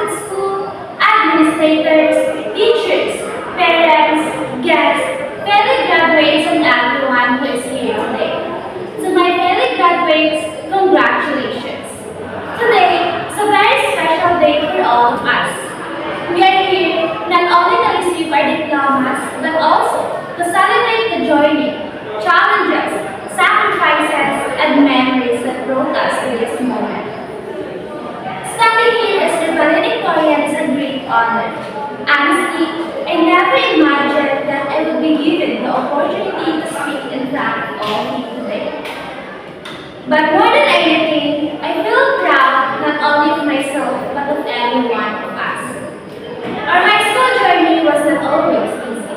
at school, administrators, teachers, parents, guests, fellow graduates, and everyone who is here today. To my fellow graduates, congratulations. Today is a very special day for all of us. We are here not only to receive our diplomas, but also to celebrate the journey, challenges, sacrifices, and memories that brought us to this moment. Standing here as the valedictorian is a great honor. Honestly, I never imagined that I would be given the opportunity to speak in front of all of you today. But more than anything, I feel proud not only of myself, but of every one of us. Our high school journey was not always easy.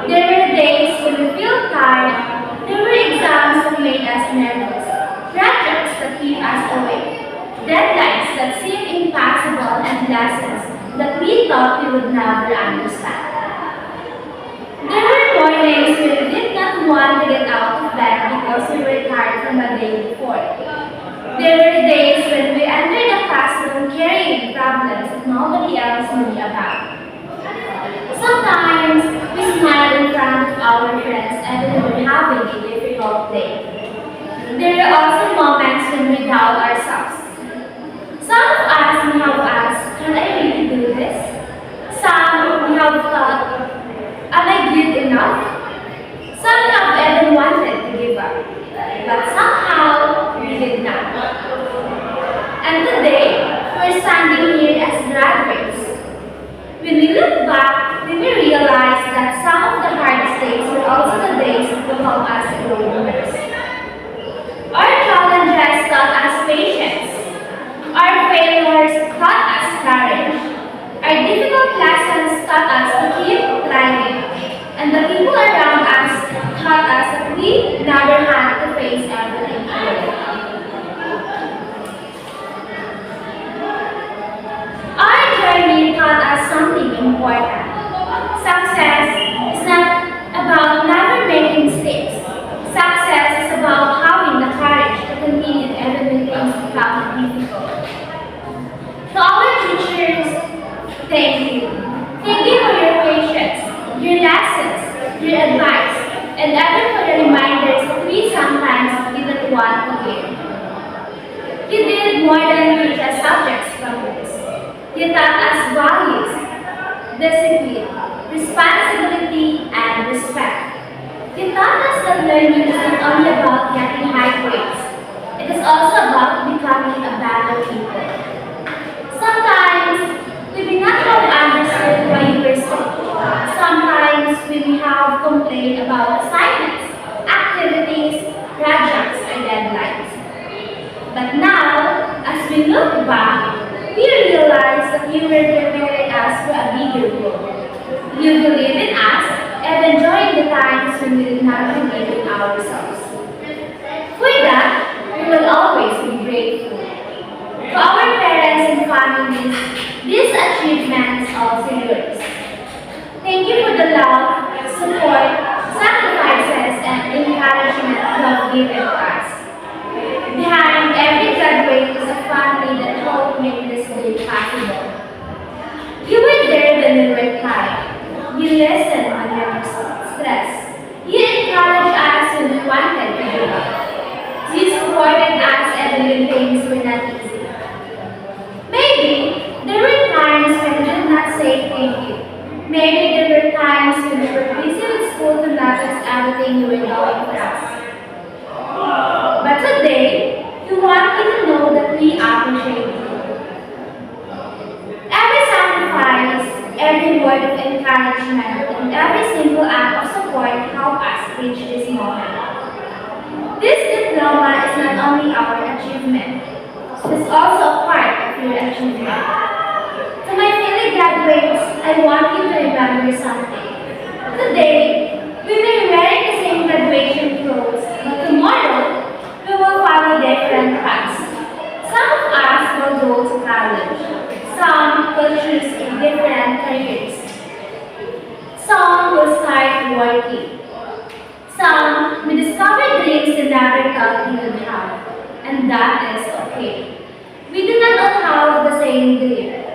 There were days when we feel tired, there were exams that made us nervous, projects that keep us awake, deadlines that seem impossible, and lessons that we thought we would never understand. There were mornings when we did not want to get out of bed because we were tired from the day before. There were days when we entered the classroom carrying problems that nobody else knew about. Sometimes we smiled in front of our friends even when we were having a difficult day. There were also moments when we doubt ourselves. Some of us may have asked, can I really do this? Some may have thought, am I good enough? Some have even wanted to give up, but somehow we did not. And today, we're standing here as graduates. When we look back, we will realize that some of the hardest days were also the days that will help us grow the most. Our challenges taught us patience. Our failures taught us courage. Our difficult lessons taught us to keep trying. And the people around us taught us that we never had to face everything alone. Our journey taught us something important. Success is not about never making mistakes. Success is about having the courage to continue even when things become difficult. To our teachers, thank you. Thank you for your patience, your lessons, your advice, and even for the reminders that we sometimes didn't want to hear. You did more than teach us subjects from books. You taught us values, discipline, responsibility, and respect. You taught us that learning is not only about getting high grades. It is also about becoming a better people. Sometimes we may not have understood why you were sick. Sometimes we may have complained about assignments, activities, projects, or deadlines. But now, as we look back, we realize that you were preparing us for a bigger goal. You believed in us, even during the times when we did not believe in ourselves. For that, we will always be grateful. To our parents and families, this achievement is also yours. Thank you for the love, support, sacrifices, and encouragement you have given to us. Behind every graduate is a family that helped make this day possible. You were there when we were tired. You listened when we were stressed. You encouraged us when we wanted to give up. You supported us even when things were not easy. Maybe there were times when we did not say thank you. Maybe there were times when we were busy with school to notice everything you were doing for us. But today, we want you to know that we appreciate you. Every sacrifice, every word of encouragement, and every simple act of support help us reach this moment. This diploma is not only our achievement, it is also a part of your achievement. To my fellow graduates, I want you to remember something. Today, we may be wearing the same graduation clothes, but tomorrow, we will follow different paths. Some of us will go to college. Some will choose different careers. Some will start working. Some may discover dreams they never thought we would have. And that is okay. We do not all have the same dream.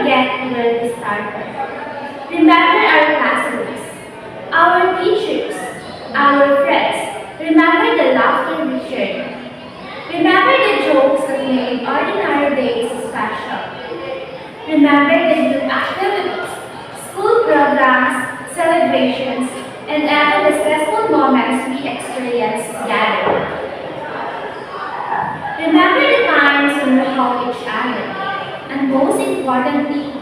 forget where we started. Remember our classmates, our teachers, our friends. Remember the laughter we shared. Remember the jokes that made ordinary days special. Remember the group activities, school programs, celebrations, and even the stressful moments we experienced together. Remember the times when we helped each other. And most importantly,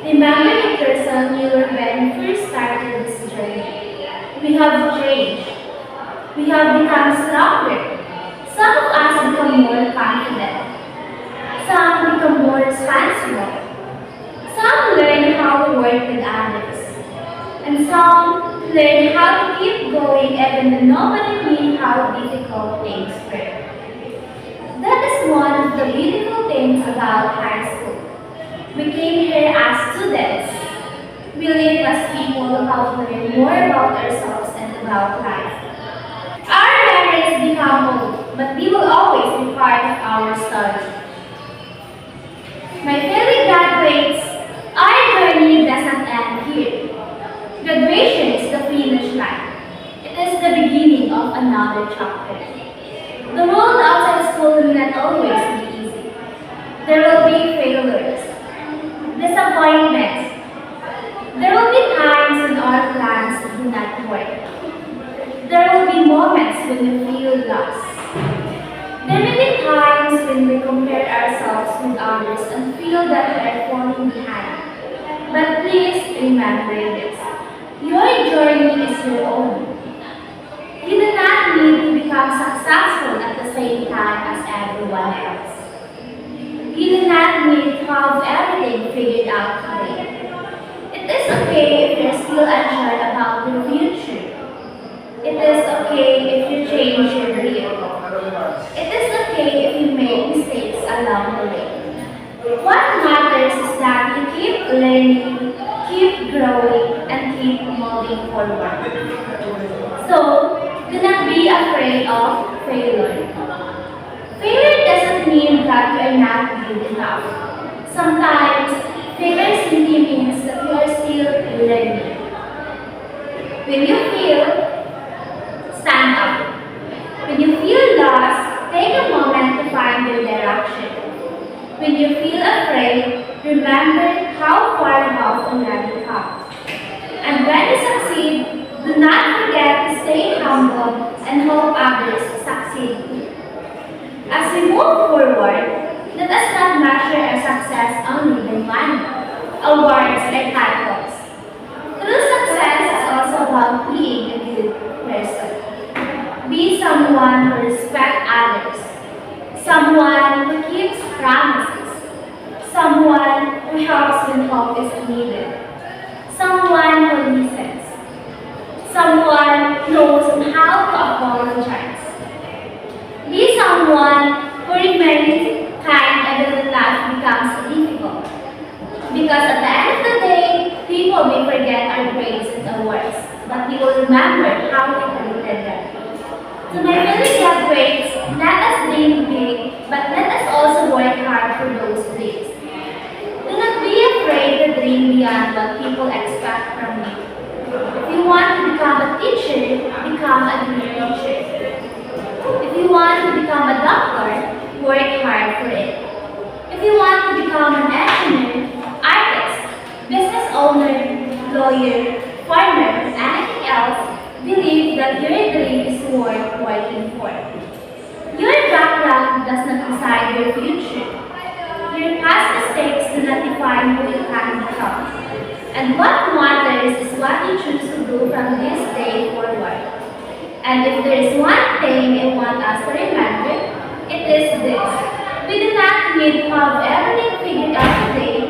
remember the person you were when you first started this journey. We have changed. We have become stronger. Some of us become more confident. Some become more responsible. Some learn how to work with others. And some learn how to keep going even when nobody knew how difficult things were. That is one of the beautiful things about high school. We came here as students. We live as people who have learned more about ourselves and about life. Our memories become old, but we will always be part of our story. My fellow graduates, our journey doesn't end here. Graduation is the finish line. It is the beginning of another chapter. The world outside school will not always be easy. There will be failures, disappointments. There will be times when our plans do not work. There will be moments when you feel lost. There may be times when we compare ourselves with others and feel that we are falling behind. But please remember this. Your journey is your own. You do not need to become successful at the same time as everyone else. You do not need to have everything figured out today. It is okay if you're still unsure about your future. It is okay if you change your career. It is okay if you make mistakes along the way. What matters is that you keep learning, keep growing, and keep moving forward. So, do not be afraid of failure. Failure doesn't mean that you are not good enough. Sometimes, failure simply means that you are still learning. When you fail, stand up. When you feel lost, take a moment to find your direction. When you feel afraid, remember how far you have already come. And when you succeed, do not forget to stay humble and hope others succeed too. As we move forward, let us not measure our success only by money, awards, or titles. True success is also about being a good person. Be someone who respects others, someone who keeps promises, someone who helps when help is needed, someone who listens, someone who knows how to apologize. Be someone who remains kind even when life becomes difficult. Because at the end of the day, people may forget our grades and awards, but we will remember how we treated them. To my fellow graduates, let us dream big, but let us also work hard for those dreams. Do not be afraid to dream beyond what people expect from you. If you want to become a teacher, become a good teacher. If you want to become a doctor, work hard for it. If you want to become an engineer, artist, business owner, lawyer, farmer, anything else, believe that your dream is worth working for. Your background does not decide your future. Your past mistakes do not define who you can become. And what matters is what you choose to do from this day forward. And if there is one thing I want us to remember, it is this. We do not need to have everything figured out today.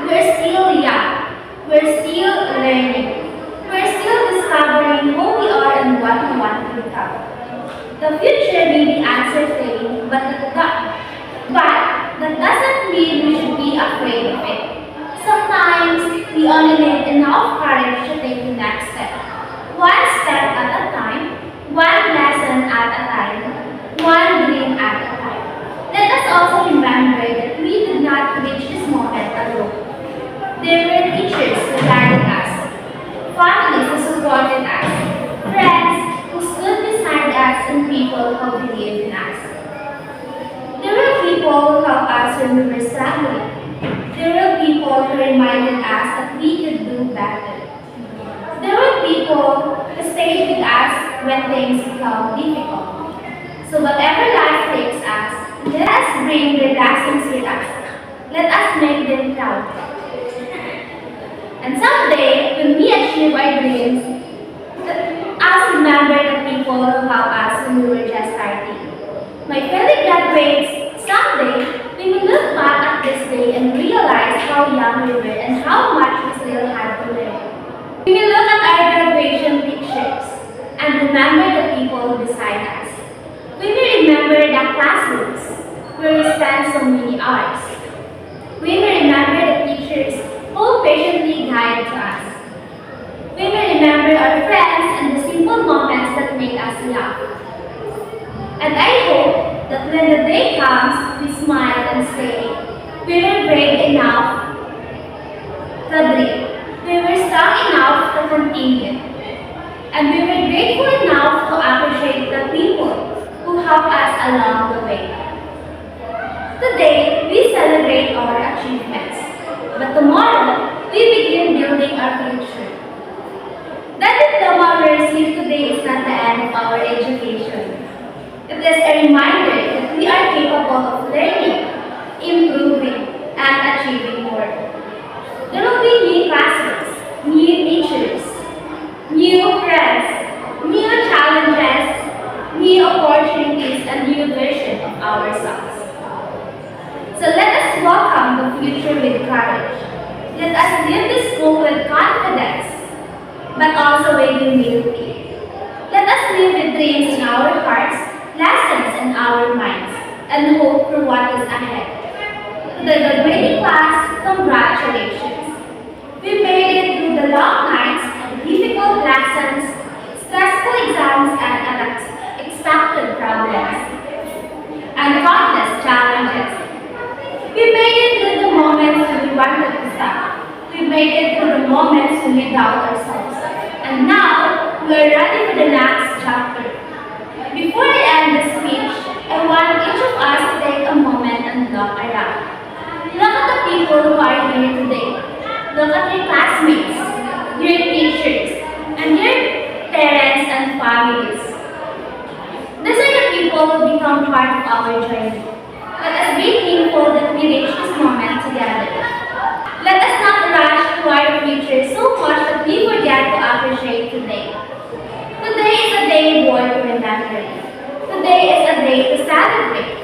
We're still young. We're still learning. We're still discovering who we are and what we want to become. The future may be uncertain, but that doesn't mean we should be afraid of it. Sometimes we only need enough courage to take the next step. One step at a time, one lesson at a time, one dream at a time. Let us also remember that we did not reach this moment alone. families who supported us, friends who stood beside us, and people who believed in us. There were people who helped us when we were struggling. There were people who reminded us that we could do better. There were people who stayed with us when things become difficult. So whatever life takes us, let us bring the lessons with us. Let us make them proud. And someday, when we achieve our dreams, let us remember the people who helped us when we were just starting. My fellow graduates, someday we will look back at this day and realize how young we were and how much we still had to learn. We will look at our graduation pictures and remember the people beside us. We will remember the classrooms where we spent so many hours. We will remember the teachers who patiently guided us. We will remember our friends and the simple moments that make us laugh. And I hope that when the day comes, we smile and say, we were brave enough to dream. We were strong enough to continue. And we were grateful enough to appreciate the people who helped us along the way. Today, we celebrate our achievements. But tomorrow, we begin building our future. That diploma we receive today is not the end of our education. It is a reminder that we are capable of learning, improving, and achieving more. There will be new classrooms, new teachers, new friends, new challenges, new opportunities, and new version of ourselves. So let us welcome the future with courage. Let us leave this school with confidence, but also with humility. Let us live with dreams in our hearts, lessons in our minds, and hope for what is ahead. To the graduating class, congratulations. We made it through the long nights, difficult lessons, stressful exams, and unexpected problems, and countless challenges. We made it through the moments when we wanted to stop. We made it through the moments when we doubt ourselves. And now, we are ready for the next chapter. Before I end the speech, I want each of us to take a moment and look around. Look at the people who are here today. Look at your classmates, your teachers, and your parents and families. These are the people who become part of our journey. Let us be thankful that we reach this moment together. Let us not rush to our future so much that we forget to appreciate today. Today is a day worth remembering. Today is a day to celebrate.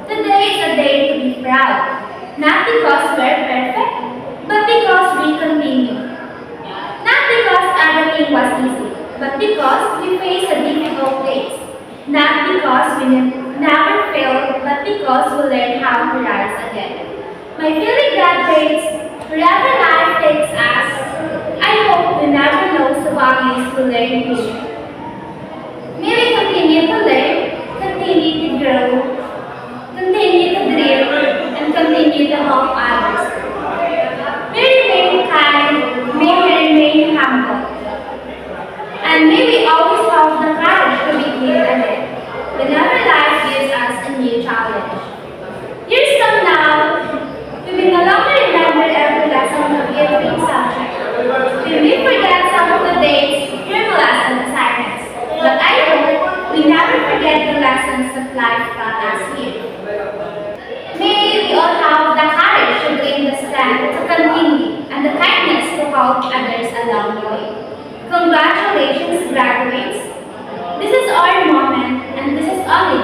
Today is a day to be proud. Not because we are perfect, but because we continue. Not because everything was easy, but because we faced the difficult days. Not because we never failed, but because we learned how to rise again. My fellow graduates, wherever life takes us, I hope we never lose the values we learned here. May we continue to learn, continue to grow, continue to dream, and continue to help others. May we remain kind, may we remain humble, and may we always have the courage to begin again, whenever life gives us a new challenge. Years from now, we will no longer remember every lesson of every subject. We will forget some of the days, frivolous and assignments, but I hope we never forget the lessons that life taught us here. May we all have the courage to gain the strength to continue and the kindness to help others along the way. Congratulations, graduates. This is our moment, and this is only